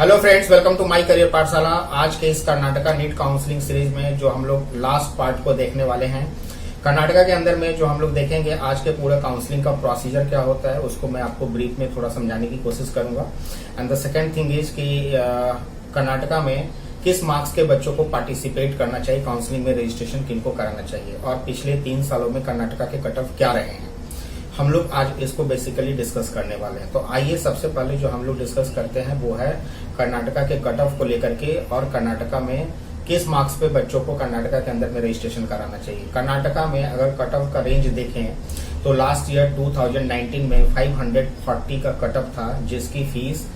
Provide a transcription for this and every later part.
Hello friends, welcome to my career Pathshala. आज के इस कर्नाटका नीट काउंसलिंग सीरीज में जो हम लोग लास्ट पार्ट को देखने वाले हैं, कर्नाटका के अंदर में जो हम लोग देखेंगे आज के पूरे काउंसलिंग का प्रोसीजर क्या होता है, उसको मैं आपको ब्रीफ में थोड़ा समझाने की कोशिश करूंगा। And the second thing is कि कर्नाटका में किस मार्क्स के बच्चों को पार्टिसिपेट करना चाहिए, काउंसलिंग में रजिस्ट्रेशन किनको कराना चाहिए, और पिछले 3 सालों में कर्नाटका के कट ऑफ क्या रहे हैं, हम लोग आज इसको बेसिकली डिस्कस करने वाले हैं। तो आइए सबसे पहले जो हम लोग डिस्कस करते हैं वो है कर्नाटका के कट ऑफ को लेकर के, और कर्नाटका में किस मार्क्स पे बच्चों को कर्नाटका के अंदर में रजिस्ट्रेशन कराना चाहिए। कर्नाटका में अगर कट ऑफ का रेंज देखें तो लास्ट ईयर 2019 में 540 का कट ऑफ था, जिसकी fees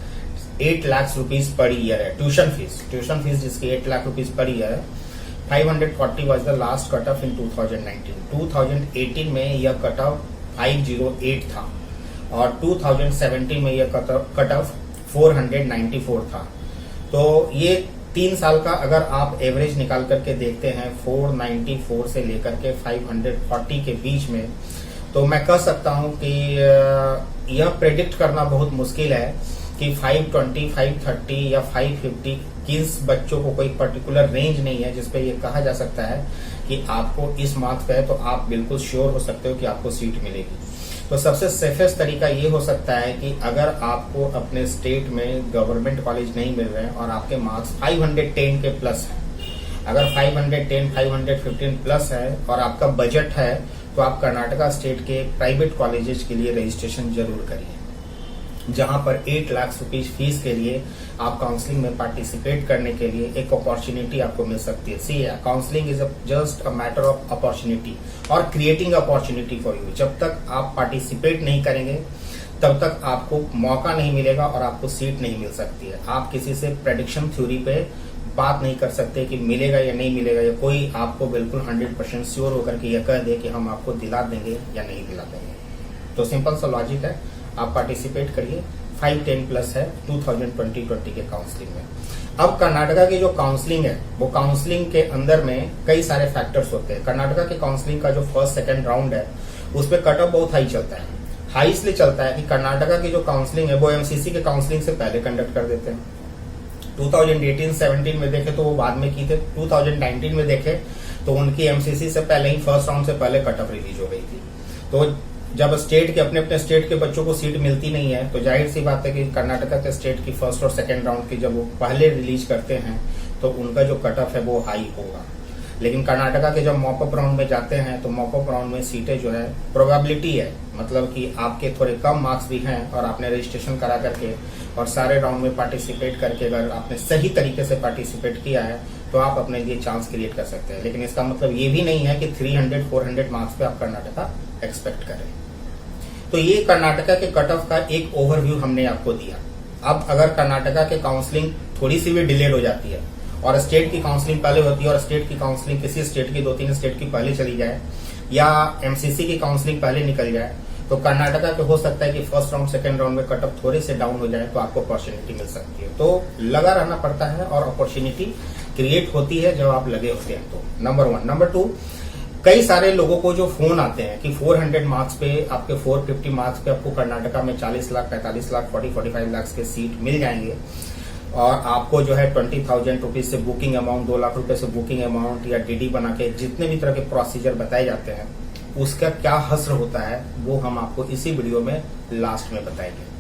8 lakh rupees per year है। ट्यूशन फीस जिसकी 8 लाख रुपीज पर ईयर है। 540 was the last cut off in 2019। 2018 में यह कट ऑफ 508 था और 2017 में यह कट ऑफ 494 था। तो ये 3 साल का अगर आप एवरेज निकाल करके देखते हैं 494 से लेकर के 540 के बीच में, तो मैं कह सकता हूं कि यह प्रेडिक्ट करना बहुत मुश्किल है कि 520, 530 या 550 किस बच्चों को कोई पर्टिकुलर रेंज नहीं है जिसपे ये कहा जा सकता है कि आपको इस मार्क्स पे है तो आप बिल्कुल श्योर हो सकते हो कि आपको सीट मिलेगी। तो सबसे सेफेस्ट तरीका ये हो सकता है कि अगर आपको अपने स्टेट में गवर्नमेंट कॉलेज नहीं मिल रहे हैं और आपके मार्क्स 510 के प्लस है, अगर 510, 515 प्लस है और आपका बजट है, तो आप कर्नाटका स्टेट के प्राइवेट कॉलेजेस के लिए रजिस्ट्रेशन जरूर करिए, जहां पर 8 लाख रुपीज फीस के लिए आप काउंसलिंग में पार्टिसिपेट करने के लिए एक अपॉर्चुनिटी आपको मिल सकती है। See counselling is just a matter of opportunity और क्रिएटिंग अपॉर्चुनिटी फॉर यू। जब तक आप पार्टिसिपेट नहीं करेंगे तब तक आपको मौका नहीं मिलेगा और आपको सीट नहीं मिल सकती है। आप किसी से प्रेडिक्शन थ्योरी पे बात नहीं कर सकते कि मिलेगा या नहीं मिलेगा, या कोई आपको बिल्कुल 100% श्योर होकर के यह कह दे कि हम आपको दिला देंगे या नहीं दिला देंगे। तो सिंपल सा लॉजिक है, आप पार्टिसिपेट करिए। 510 प्लस है 2020 के काउंसलिंग में। अब कर्नाटका की जो काउंसलिंग है वो काउंसलिंग के अंदर में कई सारे फैक्टर्स होते हैं। कर्नाटका के काउंसलिंग का जो फर्स्ट सेकंड राउंड है उस पर कट ऑफ बहुत हाई चलता है। हाई इसलिए चलता है कि कर्नाटका की जो काउंसलिंग है वो एमसीसी के काउंसलिंग से पहले कंडक्ट कर देते हैं। 2018-17 में देखे तो वो बाद में की थे। 2019 में देखे तो उनकी एमसीसी से पहले ही फर्स्ट राउंड से पहले कट ऑफ रिलीज हो गई थी। तो जब स्टेट के अपने स्टेट के बच्चों को सीट मिलती नहीं है तो जाहिर सी बात है कि कर्नाटका के स्टेट की फर्स्ट और सेकंड राउंड की जब वो पहले रिलीज करते हैं तो उनका जो कट ऑफ है वो हाई होगा। लेकिन कर्नाटका के जब मॉपअप राउंड में जाते हैं तो मॉपअप राउंड में सीटें जो है प्रोबेबिलिटी है, मतलब कि आपके थोड़े कम मार्क्स भी हैं और आपने रजिस्ट्रेशन करा करके और सारे राउंड में पार्टिसिपेट करके अगर आपने सही तरीके से पार्टिसिपेट किया है तो आप अपने लिए चांस क्रिएट कर सकते हैं। लेकिन इसका मतलब ये भी नहीं है कि 300-400 मार्क्स पे आप कर्नाटका एक्सपेक्ट करें। तो ये कर्नाटका के कट ऑफ का एक ओवरव्यू हमने आपको दिया। अब अगर कर्नाटका के काउंसलिंग थोड़ी सी भी डिलेड हो जाती है और स्टेट की काउंसलिंग पहले होती है और स्टेट की काउंसलिंग किसी स्टेट की 2-3 स्टेट की पहले चली जाए या एमसीसी की काउंसलिंग पहले निकल जाए, तो कर्नाटका के हो सकता है कि फर्स्ट राउंड सेकंड राउंड में कट ऑफ थोड़े से डाउन हो जाए तो आपको अपॉर्चुनिटी मिल सकती है। तो लगा रहना पड़ता है और अपॉर्चुनिटी क्रिएट होती है जब आप लगे होते हैं। तो नंबर 1। नंबर 2, कई सारे लोगों को जो फोन आते हैं कि 400 मार्क्स पे, आपके 450 मार्क्स पे आपको कर्नाटका में 40 लाख, 45 लाख, 40-45 लाख के सीट मिल जाएंगे और आपको जो है 20,000 रुपीज से बुकिंग अमाउंट, 2 लाख रुपए से बुकिंग अमाउंट या डीडी बना के जितने भी तरह के प्रोसीजर बताए जाते हैं उसका क्या हश्र होता है वो हम आपको इसी वीडियो में लास्ट में बताएंगे।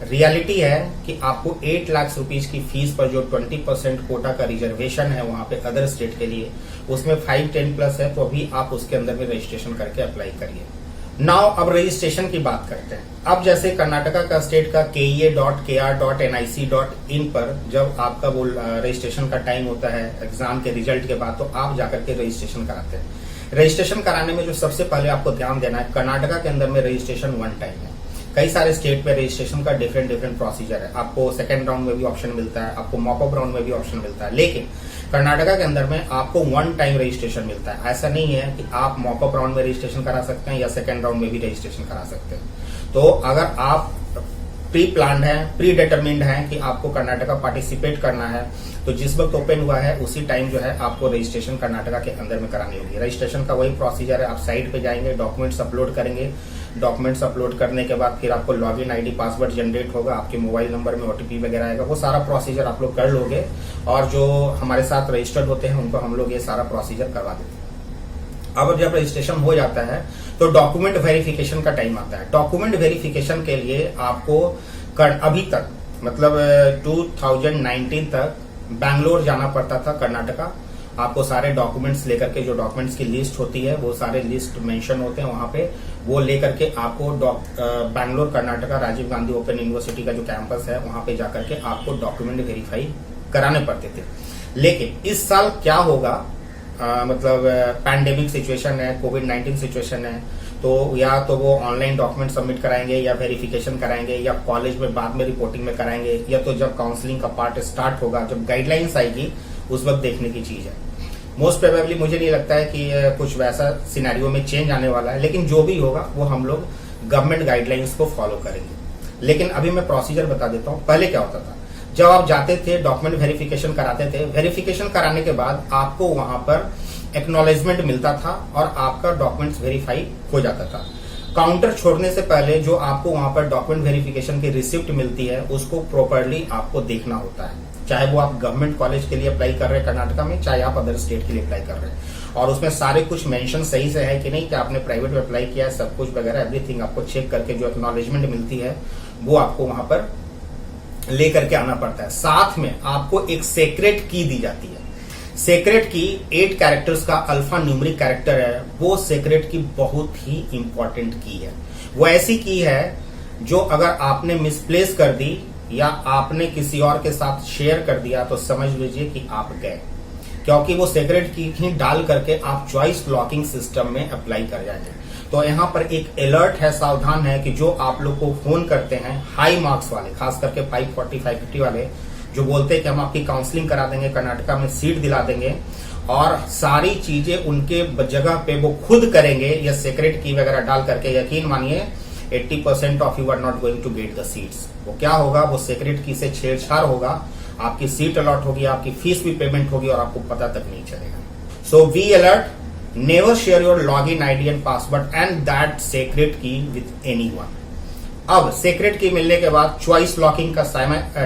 रियलिटी है कि आपको 8 लाख रुपीज की फीस पर जो 20% कोटा का रिजर्वेशन है वहां पे अदर स्टेट के लिए, उसमें 510 प्लस है, तो अभी आप उसके अंदर में रजिस्ट्रेशन करके अप्लाई करिए। नाउ अब रजिस्ट्रेशन की बात करते हैं। अब जैसे कर्नाटका का स्टेट का KEA.KR.NIC.in पर जब आपका वो रजिस्ट्रेशन का टाइम होता है एग्जाम के रिजल्ट के बाद, तो आप जाकर के रजिस्ट्रेशन कराते हैं। रजिस्ट्रेशन कराने में जो सबसे पहले आपको ध्यान देना है, कर्नाटका के अंदर में रजिस्ट्रेशन 1 टाइम है। कई सारे स्टेट में रजिस्ट्रेशन का डिफरेंट प्रोसीजर है। आपको सेकंड राउंड में भी ऑप्शन मिलता है, आपको मॉपअप राउंड में भी ऑप्शन मिलता है, लेकिन कर्नाटका के अंदर में आपको 1 टाइम रजिस्ट्रेशन मिलता है। ऐसा नहीं है कि आप मॉपअप राउंड में रजिस्ट्रेशन करा सकते हैं या सेकंड राउंड में भी रजिस्ट्रेशन करा सकते हैं। तो अगर आप प्री प्लान है, प्री डिटरमिन्ड है कि आपको कर्नाटका पार्टिसिपेट करना है, तो जिस वक्त ओपन हुआ है उसी टाइम जो है आपको रजिस्ट्रेशन कर्नाटका के अंदर में करानी होगी। रजिस्ट्रेशन का वही प्रोसीजर है, आप साइट पे जाएंगे, डॉक्यूमेंट्स अपलोड करेंगे, डॉक्यूमेंट्स अपलोड करने के बाद फिर आपको लॉगिन आईडी पासवर्ड जनरेट होगा, आपके मोबाइल नंबर में ओटीपी वगैरह आएगा, वो सारा प्रोसीजर आप लोग कर लोगे और जो हमारे साथ रजिस्टर्ड होते हैं उनको हम लोग ये सारा प्रोसीजर करवा देते हैं। अब जब रजिस्ट्रेशन हो जाता है तो डॉक्यूमेंट वेरिफिकेशन का टाइम आता है। डॉक्यूमेंट वेरिफिकेशन के लिए आपको अभी तक मतलब 2019 तक बैंगलोर जाना पड़ता था, कर्नाटका। आपको सारे डॉक्यूमेंट्स लेकर के, जो डॉक्यूमेंट्स की लिस्ट होती है वो सारे लिस्ट मेंशन होते हैं वहां पे, वो लेकर के आपको बैंगलोर कर्नाटका राजीव गांधी ओपन यूनिवर्सिटी का जो कैंपस है वहां पे जाकर के आपको डॉक्यूमेंट वेरीफाई कराने पड़ते थे। लेकिन इस साल क्या होगा, मतलब पैंडेमिक सिचुएशन है, कोविड-19 सिचुएशन है, तो या तो वो ऑनलाइन डॉक्यूमेंट सबमिट कराएंगे या वेरिफिकेशन कराएंगे या कॉलेज में बाद में रिपोर्टिंग में कराएंगे, या तो जब काउंसलिंग का पार्ट स्टार्ट होगा, जब गाइडलाइंस आएगी उस वक्त देखने की चीज है। मोस्ट प्रोबेबली मुझे नहीं लगता है कि कुछ वैसा सिनेरियो में चेंज आने वाला है, लेकिन जो भी होगा वो हम लोग गवर्नमेंट गाइडलाइंस को फॉलो करेंगे। लेकिन अभी मैं प्रोसीजर बता देता हूँ। पहले क्या होता था, जब आप जाते थे डॉक्यूमेंट वेरिफिकेशन कराते थे, वेरिफिकेशन कराने के बाद आपको वहां पर एक्नॉलेजमेंट मिलता था और आपका डॉक्यूमेंट्स वेरीफाई हो जाता था। काउंटर छोड़ने से पहले जो आपको वहां पर डॉक्यूमेंट वेरिफिकेशन की रिसिप्ट मिलती है उसको प्रॉपर्ली आपको देखना होता है, चाहे वो आप गवर्नमेंट कॉलेज के लिए अप्लाई कर रहे हैं कर्नाटका में, चाहे आप अदर स्टेट के लिए अप्लाई कर रहे हैं, और उसमें सारे कुछ मेंशन सही से है कि नहीं, कि आपने प्राइवेट में अप्लाई किया है, सब कुछ वगैरह एवरीथिंग आपको चेक करके जो एक्नॉलेजमेंट मिलती है वो आपको वहां पर लेकर के आना पड़ता है। साथ में आपको एक सीक्रेट की दी जाती है। सीक्रेट की 8 कैरेक्टर्स का अल्फा न्यूमेरिक कैरेक्टर है, वो सीक्रेट की बहुत ही इंपॉर्टेंट की है। वो ऐसी की है जो अगर आपने मिसप्लेस कर दी या आपने किसी और के साथ शेयर कर दिया तो समझ लीजिए कि आप गए, क्योंकि वो सीक्रेट की ही डाल करके आप चॉइस लॉकिंग सिस्टम में अप्लाई कर जाएंगे। तो यहाँ पर एक अलर्ट है, सावधान है कि जो आप लोग को फोन करते हैं हाई मार्क्स वाले, खास करके 540 550 वाले, जो बोलते हैं कि हम आपकी काउंसलिंग करा देंगे, कर्नाटका में सीट दिला देंगे और सारी चीजें उनके जगह पे वो खुद करेंगे, या सीक्रेट की वगैरह डाल करके, यकीन मानिए 80% of you are not going to get the seats. वो क्या होगा, वो सीक्रेट की से छेड़छाड़ होगा, आपकी सीट अलॉट होगी, आपकी फीस भी पेमेंट होगी और आपको पता तक नहीं चलेगा। So be alert, never share your login ID and password and that secret key with anyone. अब सीक्रेट की मिलने के बाद चॉइस लॉकिंग का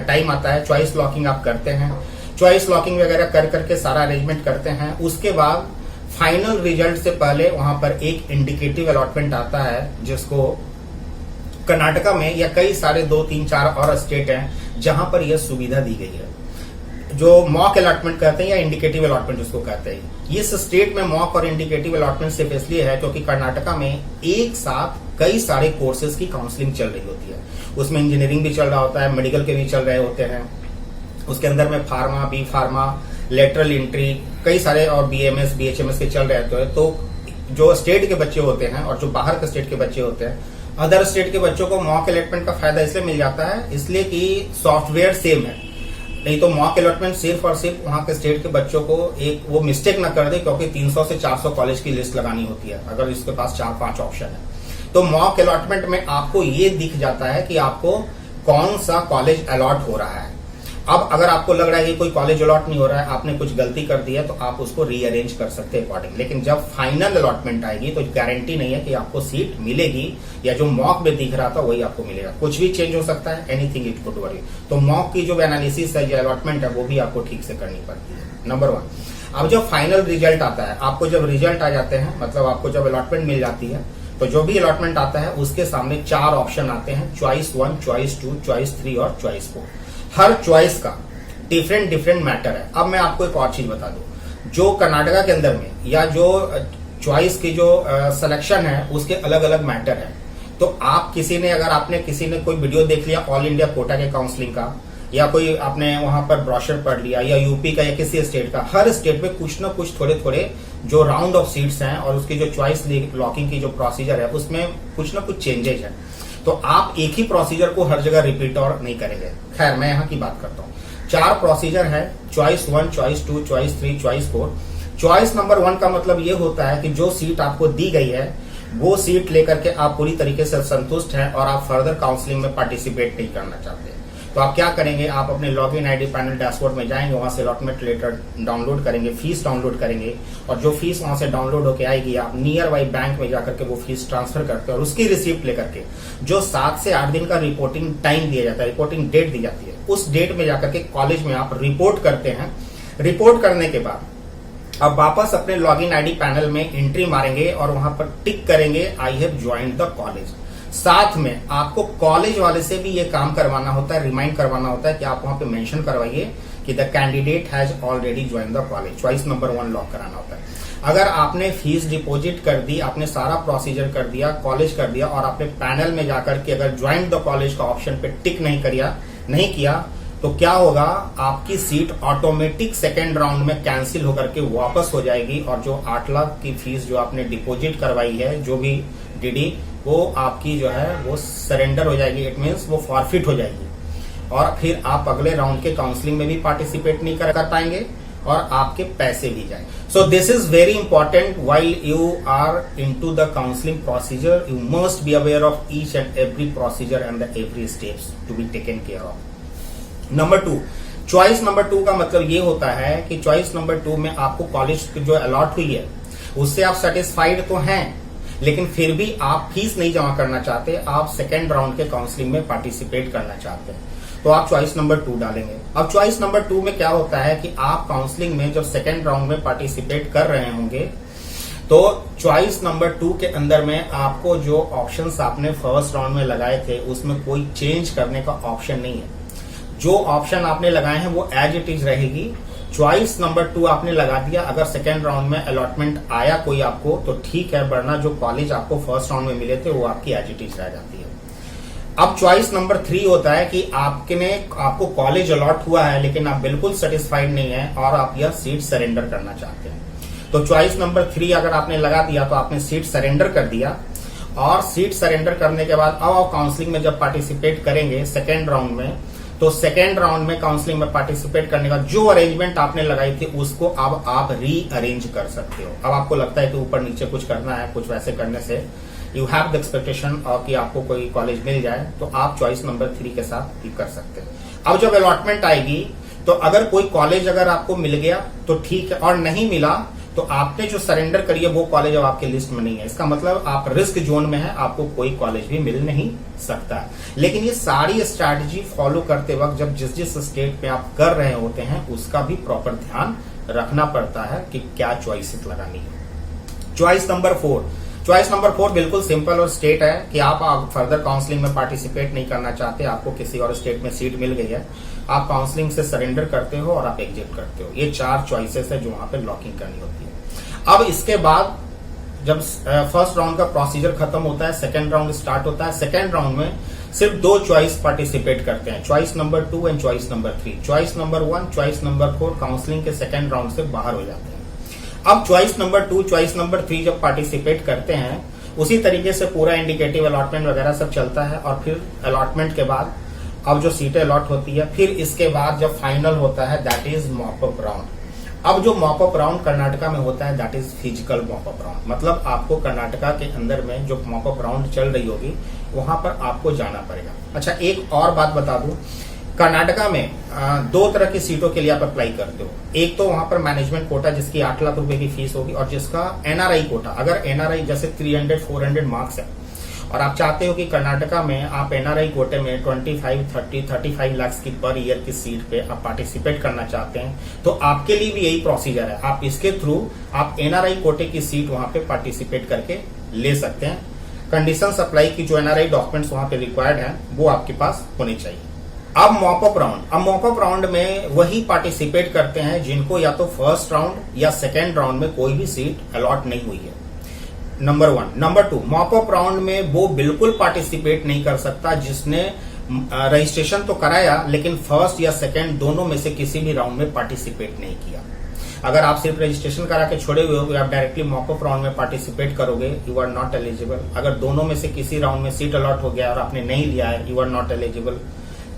टाइम आता है। चॉइस लॉकिंग आप करते हैं, चॉइस लॉकिंग वगैरह कर करके सारा अरेंजमेंट करते हैं। उसके बाद फाइनल रिजल्ट से पहले वहां पर एक इंडिकेटिव अलॉटमेंट आता है, जिसको कर्नाटका में या कई सारे 2 3 4 और स्टेट हैं जहां पर यह सुविधा दी गई है, जो मॉक अलॉटमेंट कहते हैं या इंडिकेटिव अलॉटमेंट उसको कहते हैं। इस स्टेट में मॉक और इंडिकेटिव अलॉटमेंट सिर्फ इसलिए है क्योंकि कर्नाटका में एक साथ कई सारे कोर्सेज की काउंसलिंग चल रही होती है। उसमें इंजीनियरिंग भी चल रहा होता है, मेडिकल के भी चल रहे होते हैं, उसके अंदर में pharma, B pharma, lateral entry, कई सारे और बीएमएस बीएचएमएस के चल रहे होते हैं। तो जो स्टेट के बच्चे होते हैं और जो बाहर के स्टेट के बच्चे होते हैं, अदर स्टेट के बच्चों को मॉक अलॉटमेंट का फायदा इसलिए मिल जाता है इसलिए कि सॉफ्टवेयर सेम है। नहीं तो मॉक अलॉटमेंट सिर्फ और सिर्फ वहां के स्टेट के बच्चों को एक वो मिस्टेक ना कर दे, क्योंकि 300 से 400 कॉलेज की लिस्ट लगानी होती है अगर इसके पास 4-5 ऑप्शन है। तो मॉक अलॉटमेंट में आपको ये दिख जाता है कि आपको कौन सा कॉलेज अलॉट हो रहा है। अब अगर आपको लग रहा है कि कोई कॉलेज अलॉट नहीं हो रहा है, आपने कुछ गलती कर दी है, तो आप उसको रीअरेंज कर सकते हैं अकॉर्डिंग। लेकिन जब फाइनल अलॉटमेंट आएगी तो गारंटी नहीं है कि आपको सीट मिलेगी या जो मॉक में दिख रहा था वही आपको मिलेगा। कुछ भी चेंज हो सकता है, एनीथिंग इट कुड वरी। तो मॉक की जो एनालिसिस है, जो अलॉटमेंट है, वो भी आपको ठीक से करनी पड़ती है। नंबर 1। अब जब फाइनल रिजल्ट आता है, आपको जब रिजल्ट आ जाते हैं, मतलब आपको जब अलॉटमेंट मिल जाती है, तो जो भी अलॉटमेंट आता है उसके सामने 4 ऑप्शन आते हैं, चॉइस 1, चॉइस 2, चॉइस 3 और चॉइस 4। हर चॉइस का डिफरेंट मैटर है। अब मैं आपको एक और चीज बता दूं, जो कर्नाटका के अंदर में या जो चॉइस की जो सिलेक्शन है उसके अलग अलग मैटर है। तो आप किसी ने कोई वीडियो देख लिया ऑल इंडिया कोटा के काउंसलिंग का, या कोई आपने वहां पर ब्रोशर पढ़ लिया, या यूपी का या किसी स्टेट का, हर स्टेट में कुछ ना कुछ थोड़े जो राउंड ऑफ सीट्स हैं और उसकी जो चॉइस लॉकिंग की जो प्रोसीजर है उसमें कुछ ना कुछ चेंजेज है। तो आप एक ही प्रोसीजर को हर जगह रिपीट और नहीं करेंगे। खैर, मैं यहाँ की बात करता हूँ। 4 प्रोसीजर है, choice 1, choice 2, choice 3, choice 4। Choice number 1 का मतलब ये होता है कि जो सीट आपको दी गई है वो सीट लेकर के आप पूरी तरीके से संतुष्ट हैं और आप फर्दर काउंसलिंग में पार्टिसिपेट नहीं करना चाहते। तो आप क्या करेंगे, आप अपने लॉगिन आईडी पैनल डैशबोर्ड में जाएंगे, वहां से अलॉटमेंट लेटर डाउनलोड करेंगे, फीस डाउनलोड करेंगे, और जो फीस वहां से डाउनलोड होकर आएगी आप नियर बाई बैंक में जाकर के वो फीस ट्रांसफर करते हैं, और उसकी रिसिप्ट लेकर के जो 7 से 8 दिन का रिपोर्टिंग टाइम दिया जाता है, रिपोर्टिंग डेट दी जाती है, उस डेट में जाकर के कॉलेज में आप रिपोर्ट करते हैं। रिपोर्ट करने के बाद अब वापस अपने लॉगिन आईडी पैनल में एंट्री मारेंगे और वहां पर टिक करेंगे I have joined the college. साथ में आपको कॉलेज वाले से भी ये काम करवाना होता है, रिमाइंड करवाना होता है कि आप वहां पे मेंशन करवाइए कि the candidate has already join the college. Choice number 1 lock कराना होता है। अगर आपने फीस डिपॉजिट कर दी, आपने सारा प्रोसीजर कर दिया, कॉलेज कर दिया, और आपने पैनल में जाकर के अगर ज्वाइन द कॉलेज का ऑप्शन पे टिक नहीं किया तो क्या होगा, आपकी सीट ऑटोमेटिक सेकेंड राउंड में कैंसिल होकर के वापस हो जाएगी, और जो 8 लाख की फीस जो आपने डिपॉजिट करवाई है, जो भी डीडी, वो आपकी जो है वो सरेंडर हो जाएगी। इट मीन्स वो फॉरफिट हो जाएगी, और फिर आप अगले राउंड के काउंसलिंग में भी पार्टिसिपेट नहीं कर पाएंगे और आपके पैसे भी जाए। So this is very important while you are into the counselling procedure. You must be aware of each and every procedure and the every steps to be taken care of. Number 2, choice number 2 का मतलब ये होता है कि choice number 2 में आपको college जो allot हुई है उससे आप सेटिस्फाइड तो हैं, लेकिन फिर भी आप फीस नहीं जमा करना चाहते, आप सेकेंड राउंड के काउंसलिंग में पार्टिसिपेट करना चाहते हैं, तो आप चॉइस नंबर 2 डालेंगे। अब चॉइस नंबर 2 में क्या होता है कि आप काउंसलिंग में जब सेकेंड राउंड में पार्टिसिपेट कर रहे होंगे तो चॉइस नंबर 2 के अंदर में आपको जो ऑप्शंस आपने फर्स्ट राउंड में लगाए थे उसमें कोई चेंज करने का ऑप्शन नहीं है। जो ऑप्शन आपने लगाए हैं वो एज इट इज रहेगी। चॉइस नंबर 2 आपने लगा दिया, अगर सेकेंड राउंड में अलॉटमेंट आया कोई आपको तो ठीक है, वरना जो कॉलेज आपको फर्स्ट राउंड में मिले थे वो आपकी एज इट इज रह जाती है। अब चॉइस नंबर 3 होता है कि आपको कॉलेज अलॉट हुआ है लेकिन आप बिल्कुल सेटिस्फाइड नहीं है और आप यह सीट सरेंडर करना चाहते हैं। तो चॉइस नंबर 3 अगर आपने लगा दिया तो आपने सीट सरेंडर कर दिया, और सीट सरेंडर करने के बाद अब आप काउंसलिंग में जब पार्टिसिपेट करेंगे सेकेंड राउंड में, तो सेकेंड राउंड में काउंसलिंग में पार्टिसिपेट करने का जो अरेंजमेंट आपने लगाई थी उसको अब आप रीअरेंज कर सकते हो। अब आपको लगता है कि ऊपर नीचे कुछ करना है, कुछ वैसे करने से यू हैव द एक्सपेक्टेशन कि आपको कोई कॉलेज मिल जाए, तो आप चॉइस नंबर 3 के साथ भी कर सकते हैं। अब जब अलॉटमेंट आएगी तो अगर कोई कॉलेज अगर आपको मिल गया तो ठीक है, और नहीं मिला तो आपने जो सरेंडर करी है वो कॉलेज अब आपके लिस्ट में नहीं है। इसका मतलब आप रिस्क जोन में है, आपको कोई कॉलेज भी मिल नहीं सकता। लेकिन ये सारी स्ट्रैटेजी फॉलो करते वक्त जब जिस स्टेट पे आप कर रहे होते हैं उसका भी प्रॉपर ध्यान रखना पड़ता है कि क्या चॉइसेस लगानी है। चॉइस नंबर 4 बिल्कुल सिंपल और स्टेट है कि आप फर्दर काउंसलिंग में पार्टिसिपेट नहीं करना चाहते, आपको किसी और स्टेट में सीट मिल गई है, आप काउंसलिंग से सरेंडर करते हो और आप एग्जिट करते हो। ये 4 चॉइसेस है जो वहां पे लॉकिंग करनी होती है। अब इसके बाद जब फर्स्ट राउंड का प्रोसीजर खत्म होता है, सेकेंड राउंड स्टार्ट होता है। सेकेंड राउंड में सिर्फ 2 चॉइस पार्टिसिपेट करते हैं, choice number 2 and choice number 3। Choice number 1, choice number 4 counselling के सेकेंड राउंड से बाहर हो जाते हैं। अब चॉइस नंबर 2, चॉइस नंबर 3 जब पार्टिसिपेट करते हैं उसी तरीके से पूरा इंडिकेटिव अलॉटमेंट वगैरह सब चलता है, और फिर अलॉटमेंट के बाद अब जो सीटें अलॉट होती है, फिर इसके बाद जब फाइनल होता है दैट इज मॉपअप राउंड। अब जो मॉपअप राउंड कर्नाटका में होता है that is physical mop up round, मतलब आपको कर्नाटका के अंदर में जो मॉपअप राउंड चल रही होगी वहां पर आपको जाना पड़ेगा। अच्छा, एक और बात बता दूं, कर्नाटका में 2 तरह की सीटों के लिए आप अप्लाई करते हो। एक तो वहां पर मैनेजमेंट कोटा जिसकी 8 लाख रुपए की फीस होगी, और जिसका एनआरआई कोटा, अगर एनआरआई जैसे 300-400 मार्क्स है और आप चाहते हो कि कर्नाटका में आप एनआरआई कोटे में 25, 30, 35 लाख की पर ईयर की सीट पे आप पार्टिसिपेट करना चाहते हैं, तो आपके लिए भी यही प्रोसीजर है। आप इसके थ्रू आप एनआरआई कोटे की सीट वहां पे पार्टिसिपेट करके ले सकते हैं। कंडीशन अप्लाई की जो एनआरआई डॉक्यूमेंट्स वहां पे रिक्वायर्ड है वो आपके पास होने चाहिए। अब मॉपअप राउंड में वही पार्टिसिपेट करते हैं जिनको या तो फर्स्ट राउंड या सेकेंड राउंड में कोई भी सीट अलॉट नहीं हुई है, नंबर 1। नंबर 2, मॉपअप राउंड में वो बिल्कुल पार्टिसिपेट नहीं कर सकता जिसने रजिस्ट्रेशन तो कराया लेकिन फर्स्ट या सेकेंड दोनों में से किसी भी राउंड में पार्टिसिपेट नहीं किया। अगर आप सिर्फ रजिस्ट्रेशन करा के छोड़े हुए हो तो आप डायरेक्टली मॉपअप राउंड में पार्टिसिपेट करोगे, यू आर नॉट एलिजिबल। अगर दोनों में से किसी राउंड में सीट अलॉट हो गया और आपने नहीं लिया है, यू आर नॉट एलिजिबल।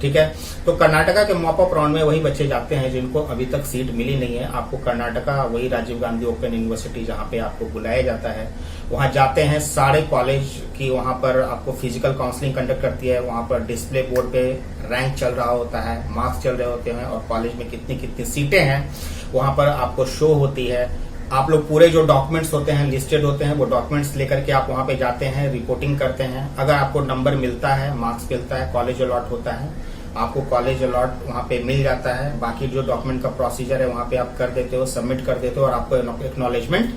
ठीक है। तो कर्नाटका के मॉप अप राउंड में वही बच्चे जाते हैं जिनको अभी तक सीट मिली नहीं है। आपको कर्नाटका वही राजीव गांधी ओपन यूनिवर्सिटी जहां पे आपको बुलाया जाता है, वहां जाते हैं। सारे कॉलेज की वहां पर आपको फिजिकल काउंसलिंग कंडक्ट करती है। वहां पर डिस्प्ले बोर्ड पे रैंक चल रहा होता है, मार्क्स चल रहे होते हैं और कॉलेज में कितनी कितनी सीटें हैं वहां पर आपको शो होती है। आप लोग पूरे जो डॉक्यूमेंट्स होते हैं लिस्टेड होते हैं, वो डॉक्यूमेंट्स लेकर के आप वहां पे जाते हैं, रिपोर्टिंग करते हैं। अगर आपको नंबर मिलता है, मार्क्स मिलता है, कॉलेज अलॉट होता है, आपको कॉलेज अलॉट वहां पे मिल जाता है। बाकी जो डॉक्यूमेंट का प्रोसीजर है वहां पे आप कर देते हो, सबमिट कर देते हो और आपको एक्नॉलेजमेंट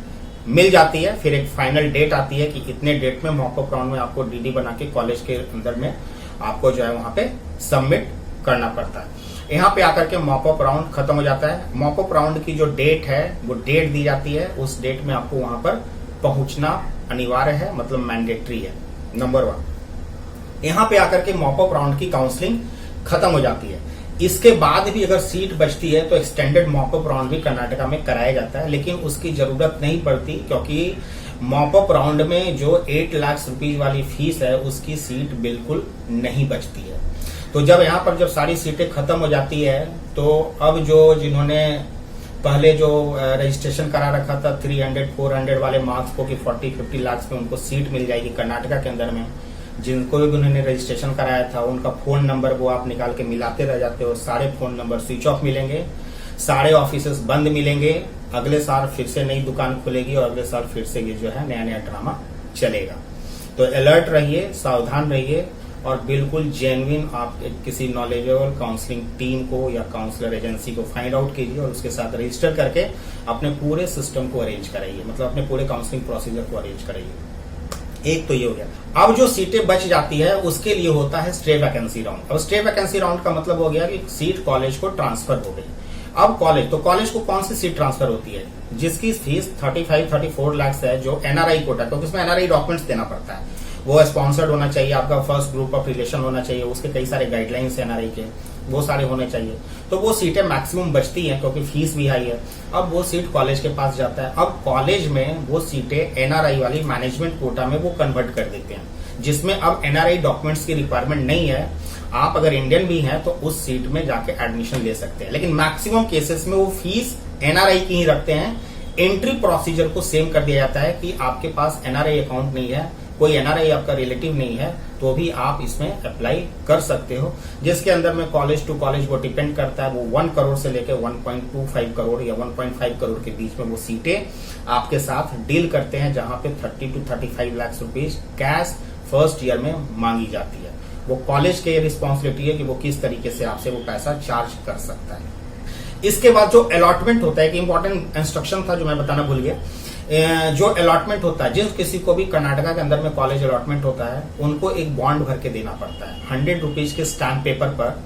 मिल जाती है। फिर एक फाइनल डेट आती है कि इतने डेट में मॉक अप राउंड में आपको डीडी बना के कॉलेज के अंदर में आपको जो है वहां पे सबमिट करना पड़ता है। यहाँ पे आकर के मॉक अप राउंड खत्म हो जाता है। मॉक अप राउंड की जो डेट है वो डेट दी जाती है, उस डेट में आपको वहां पर पहुंचना अनिवार्य है, मतलब मैंडेटरी है। नंबर 1, यहाँ पे आकर के मॉक अप राउंड की काउंसलिंग खत्म हो जाती है। इसके बाद भी अगर सीट बचती है तो एक्सटेंडेड मॉक अप राउंड भी कर्नाटका में कराया जाता है, लेकिन उसकी जरूरत नहीं पड़ती क्योंकि मॉक अप राउंड में जो 8 लाख रुपीज वाली फीस है उसकी सीट बिल्कुल नहीं बचती है। तो जब यहाँ पर जब सारी सीटें खत्म हो जाती है तो अब जो जिन्होंने पहले जो रजिस्ट्रेशन करा रखा था 300, 400 वाले मार्क्स को कि 40-50 लाख में उनको सीट मिल जाएगी कर्नाटका के अंदर में, जिनको भी उन्होंने रजिस्ट्रेशन कराया था उनका फोन नंबर वो आप निकाल के मिलाते रह जाते हो। सारे फोन नंबर स्विच ऑफ मिलेंगे, सारे ऑफिसेस बंद मिलेंगे। अगले साल फिर से नई दुकान खुलेगी और अगले साल फिर से ये जो है नया नया ड्रामा चलेगा। तो अलर्ट रहिए, सावधान रहिए और बिल्कुल जेन्युइन आप किसी नॉलेजेबल काउंसलिंग टीम को या काउंसलर एजेंसी को फाइंड आउट कीजिए और उसके साथ रजिस्टर करके अपने पूरे सिस्टम को अरेंज कराइए, मतलब अपने पूरे काउंसलिंग प्रोसीजर को अरेंज कराइए। एक तो ये हो गया। अब जो सीटें बच जाती है उसके लिए होता है स्टे वैकेंसी राउंड। अब स्टे वैकेंसी राउंड का मतलब हो गया कि सीट कॉलेज को ट्रांसफर हो गई। अब कॉलेज को कौन सी सीट ट्रांसफर होती है? जिसकी फीस 35-34 लाख है, जो एनआरआई कोटा, क्योंकि उसमें एनआरआई डॉक्यूमेंट्स देना पड़ता है, वो स्पॉन्सर्ड होना चाहिए, आपका फर्स्ट ग्रुप ऑफ रिलेशन होना चाहिए, उसके कई सारे गाइडलाइंस एनआरआई के, वो सारे होने चाहिए। तो वो सीटें मैक्सिमम बचती हैं क्योंकि फीस भी हाई है। अब वो सीट कॉलेज के पास जाता है। अब कॉलेज में वो सीटें एनआरआई वाली मैनेजमेंट कोटा में वो कन्वर्ट कर देते हैं, जिसमें अब एनआरआई डॉक्यूमेंट्स की रिक्वायरमेंट नहीं है। आप अगर इंडियन भी हैं तो उस सीट में जाके एडमिशन ले सकते हैं, लेकिन मैक्सिमम केसेस में वो फीस एनआरआई की ही रखते हैं। एंट्री प्रोसीजर को सेम कर दिया जाता है कि आपके पास एनआरआई अकाउंट नहीं है, कोई एनआरआई आपका रिलेटिव नहीं है, तो भी आप इसमें अप्लाई कर सकते हो। जिसके अंदर में कॉलेज टू कॉलेज वो डिपेंड करता है, वो 1 करोड़ से लेकर 1.25 करोड़ या 1.5 करोड़ के बीच में वो सीटें आपके साथ डील करते हैं, जहां पे 30 to 35 lakh rupees cash first year में मांगी जाती है। वो कॉलेज की रिस्पॉन्सिबिलिटी है कि वो किस तरीके से आपसे वो पैसा चार्ज कर सकता है। इसके बाद जो अलॉटमेंट होता है, कि इंपॉर्टेंट इंस्ट्रक्शन था जो मैं बताना भूल गया। जो अलॉटमेंट होता है, जिस किसी को भी कर्नाटका के अंदर में कॉलेज अलॉटमेंट होता है, उनको एक बॉन्ड भर के देना पड़ता है। 100 रुपीज के स्टैम्प पेपर पर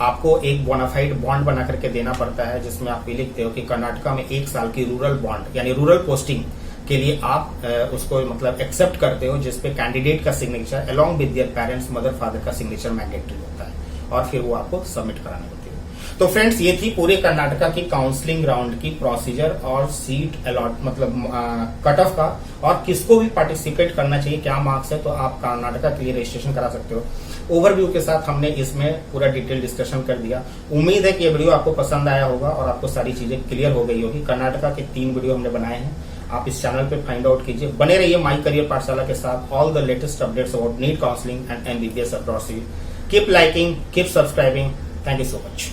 आपको एक बोनाफाइड बॉन्ड बना करके देना पड़ता है, जिसमें आप ये लिखते हो कि कर्नाटका में 1 साल की रूरल बॉन्ड यानी रूरल पोस्टिंग के लिए आप उसको मतलब एक्सेप्ट करते हो, जिसपे कैंडिडेट का signature along with their parents, mother father का सिग्नेचर मैंडेटरी होता है और फिर वो आपको सबमिट करानी होती है। तो फ्रेंड्स, ये थी पूरे कर्नाटका की काउंसलिंग राउंड की प्रोसीजर और सीट अलॉट मतलब कट ऑफ का, और किसको भी पार्टिसिपेट करना चाहिए, क्या मार्क्स है, तो आप कर्नाटका के लिए रजिस्ट्रेशन करा सकते हो। ओवरव्यू के साथ हमने इसमें पूरा डिटेल डिस्कशन कर दिया। उम्मीद है कि ये वीडियो आपको पसंद आया होगा और आपको सारी चीजें क्लियर हो गई होगी। कर्नाटका के 3 वीडियो हमने बनाए हैं, आप इस चैनल पे फाइंड आउट कीजिए। बने रहिए माई करियर पाठशाला के साथ। All the latest updates about NEET counselling and MBBS abroad. Keep liking, keep subscribing. Thank you so much.